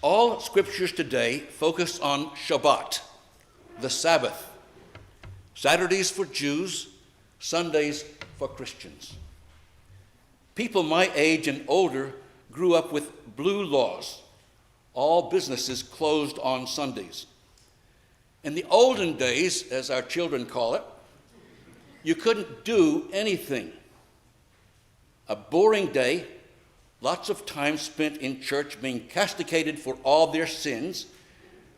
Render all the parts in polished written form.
All scriptures today focus on Shabbat, the Sabbath. Saturdays for Jews, Sundays for Christians. People my age and older grew up with blue laws. All businesses closed on Sundays. In the olden days, as our children call it, you couldn't do anything. A boring day, lots of time spent in church being castigated for all their sins,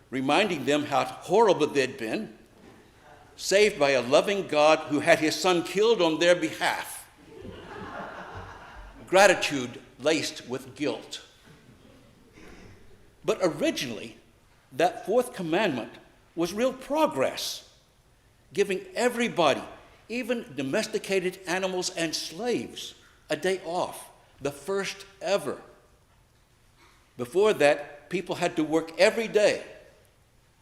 reminding them how horrible they'd been, saved by a loving God who had his son killed on their behalf. Gratitude laced with guilt. But originally, that fourth commandment was real progress, giving everybody, even domesticated animals and slaves, a day off, the first ever. Before that, people had to work every day.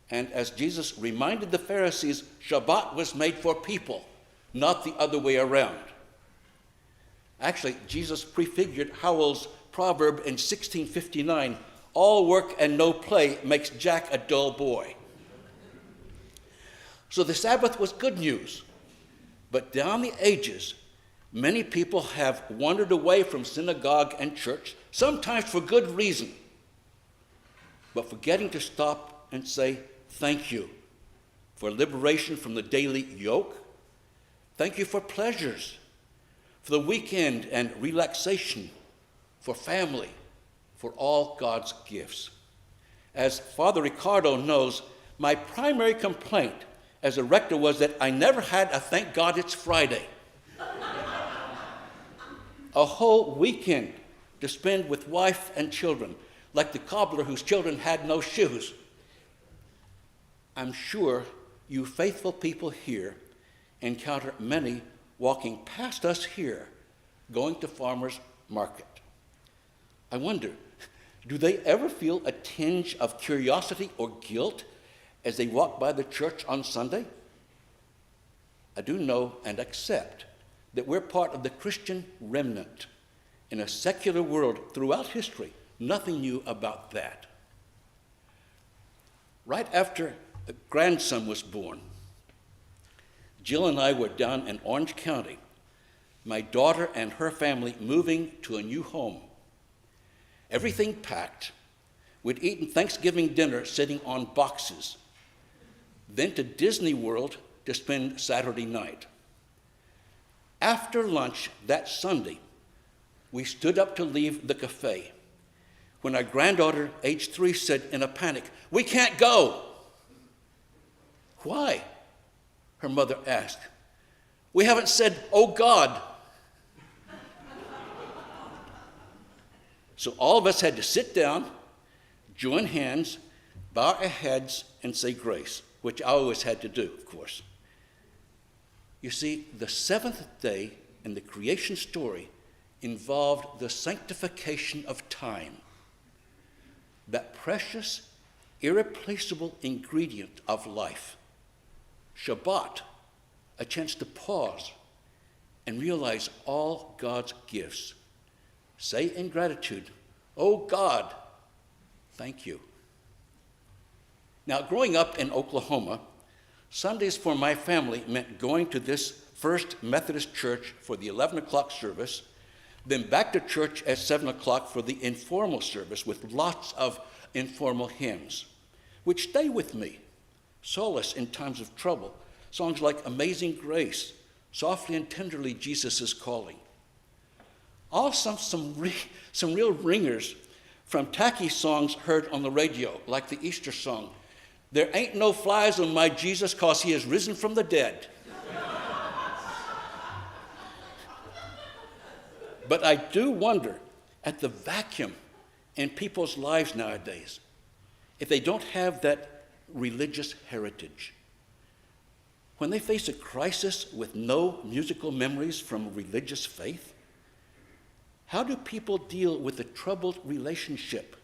And as Jesus reminded the Pharisees, Shabbat was made for people, not the other way around. Actually, Jesus prefigured Howell's proverb in 1659, "All work and no play makes Jack a dull boy." So the Sabbath was good news. But down the ages, many people have wandered away from synagogue and church, sometimes for good reason, but forgetting to stop and say thank you for liberation from the daily yoke. Thank you for pleasures, for the weekend and relaxation, for family, for all God's gifts. As Father Ricardo knows, my primary complaint as a rector was that I never had a thank God it's Friday. A whole weekend to spend with wife and children, like the cobbler whose children had no shoes. I'm sure you faithful people here encounter many walking past us here, going to farmers' market. I wonder, do they ever feel a tinge of curiosity or guilt as they walk by the church on Sunday? I do know and accept that we're part of the Christian remnant in a secular world throughout history. Nothing new about that. Right after a grandson was born, Jill and I were down in Orange County, my daughter and her family moving to a new home. Everything packed. We'd eaten Thanksgiving dinner sitting on boxes, then to Disney World to spend Saturday night. After lunch that Sunday, we stood up to leave the cafe when our granddaughter, age 3, said in a panic, "We can't go." "Why?" her mother asked. "We haven't said, 'Oh God.'" So all of us had to sit down, join hands, bow our heads, and say grace, which I always had to do, of course. You see, the seventh day in the creation story involved the sanctification of time, that precious, irreplaceable ingredient of life. Shabbat, a chance to pause and realize all God's gifts. Say in gratitude, "Oh God, thank you." Now, growing up in Oklahoma, Sundays for my family meant going to this First Methodist Church for the 11 o'clock service, then back to church at 7 o'clock for the informal service with lots of informal hymns, which stay with me, solace in times of trouble, songs like "Amazing Grace," "Softly and Tenderly Jesus is Calling." Also some real ringers from tacky songs heard on the radio, like the Easter song, "There ain't no flies on my Jesus 'cause he is risen from the dead." But I do wonder at the vacuum in people's lives nowadays if they don't have that religious heritage. When they face a crisis with no musical memories from religious faith, how do people deal with a troubled relationship,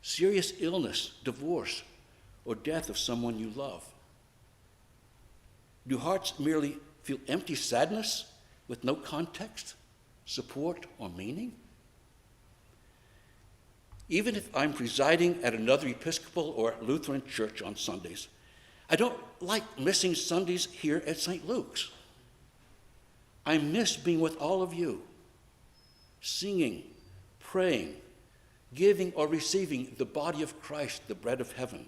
serious illness, divorce, or death of someone you love? Do hearts merely feel empty sadness with no context, support, or meaning? Even if I'm presiding at another Episcopal or Lutheran church on Sundays, I don't like missing Sundays here at St. Luke's. I miss being with all of you, singing, praying, giving or receiving the body of Christ, the bread of heaven.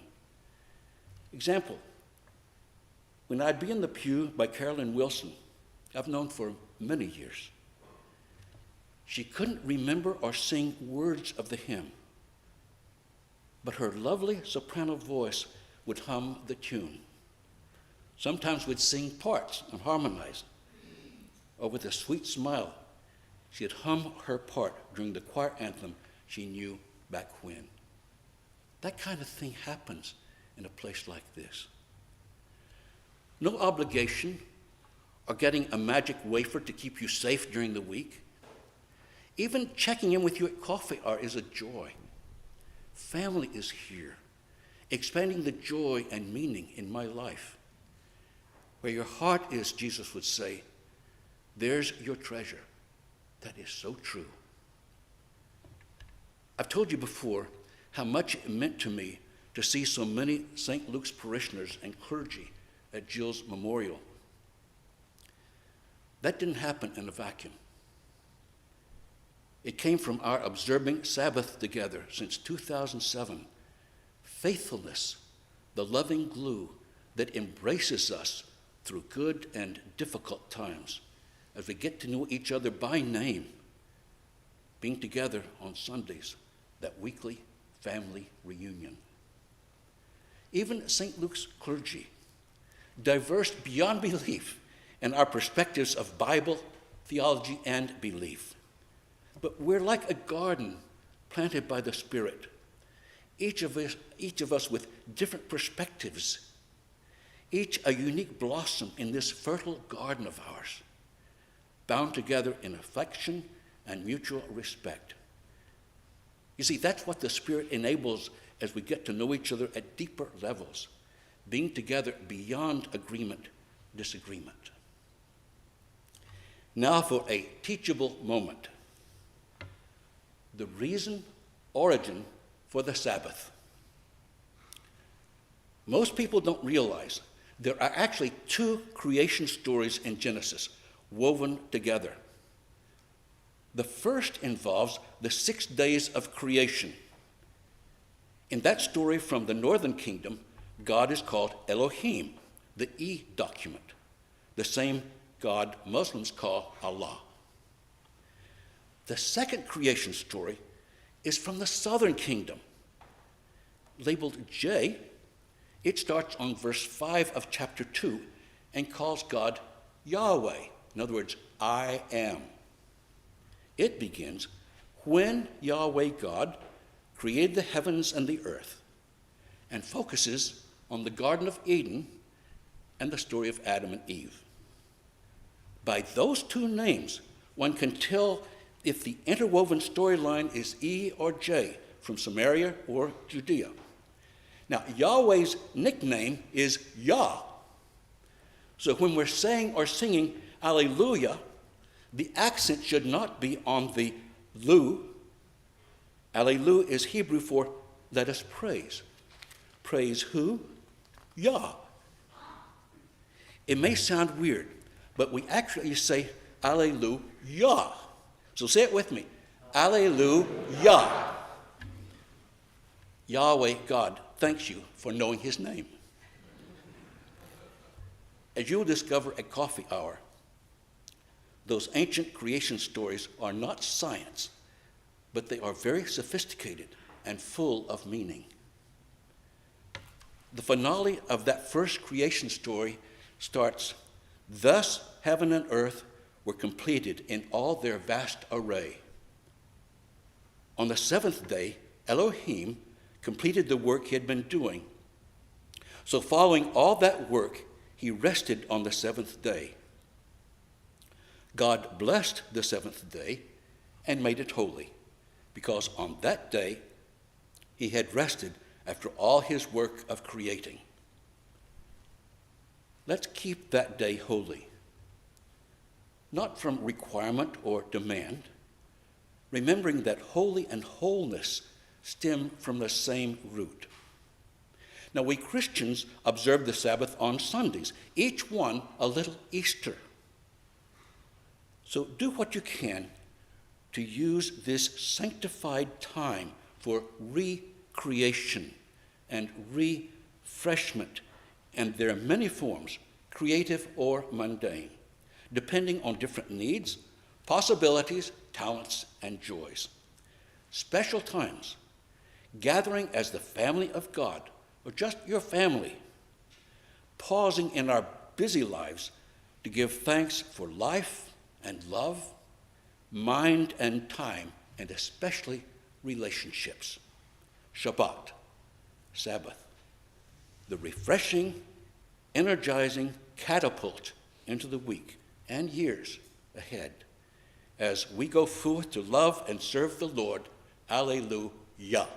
Example, when I'd be in the pew by Carolyn Wilson, I've known for many years, she couldn't remember or sing words of the hymn, but her lovely soprano voice would hum the tune. Sometimes we'd sing parts and harmonize, or with a sweet smile, she'd hum her part during the choir anthem she knew back when. That kind of thing happens in a place like this. No obligation or getting a magic wafer to keep you safe during the week. Even checking in with you at coffee hour is a joy. Family is here, expanding the joy and meaning in my life. Where your heart is, Jesus would say, there's your treasure. That is so true. I've told you before how much it meant to me to see so many St. Luke's parishioners and clergy at Jill's memorial. That didn't happen in a vacuum. It came from our observing Sabbath together since 2007. Faithfulness, the loving glue that embraces us through good and difficult times as we get to know each other by name, being together on Sundays, that weekly family reunion. Even St. Luke's clergy, diverse beyond belief in our perspectives of Bible, theology, and belief. But we're like a garden planted by the Spirit, each of us with different perspectives, each a unique blossom in this fertile garden of ours, bound together in affection and mutual respect. You see, that's what the Spirit enables as we get to know each other at deeper levels, being together beyond agreement, disagreement. Now for a teachable moment. The origin for the Sabbath. Most people don't realize there are actually two creation stories in Genesis woven together. The first involves the 6 days of creation. In that story from the northern kingdom, God is called Elohim, the E document, the same God Muslims call Allah. The second creation story is from the southern kingdom. Labeled J, it starts on verse 5 of chapter 2 and calls God Yahweh. In other words, I am. It begins, when Yahweh God created the heavens and the earth, and focuses on the Garden of Eden and the story of Adam and Eve. By those two names, one can tell if the interwoven storyline is E or J, from Samaria or Judea. Now, Yahweh's nickname is Yah. So when we're saying or singing Alleluia, the accent should not be on the lu. Alleluia is Hebrew for let us praise. Praise who? Yah. It may sound weird, but we actually say Alleluia. So say it with me. Alleluia. Yahweh God thanks you for knowing his name. As you'll discover at coffee hour, those ancient creation stories are not science, but they are very sophisticated and full of meaning. The finale of that first creation story starts, thus heaven and earth were completed in all their vast array. On the seventh day, Elohim completed the work he had been doing. So following all that work, he rested on the seventh day. God blessed the seventh day and made it holy, because on that day he had rested after all his work of creating. Let's keep that day holy, not from requirement or demand, remembering that holy and wholeness stem from the same root. Now, we Christians observe the Sabbath on Sundays, each one a little Easter. So do what you can to use this sanctified time for recreation and refreshment, and there are many forms, creative or mundane, depending on different needs, possibilities, talents, and joys. Special times, gathering as the family of God, or just your family, pausing in our busy lives to give thanks for life and love, mind and time, and especially relationships. Shabbat, Sabbath, the refreshing, energizing catapult into the week and years ahead as we go forth to love and serve the Lord. Alleluia.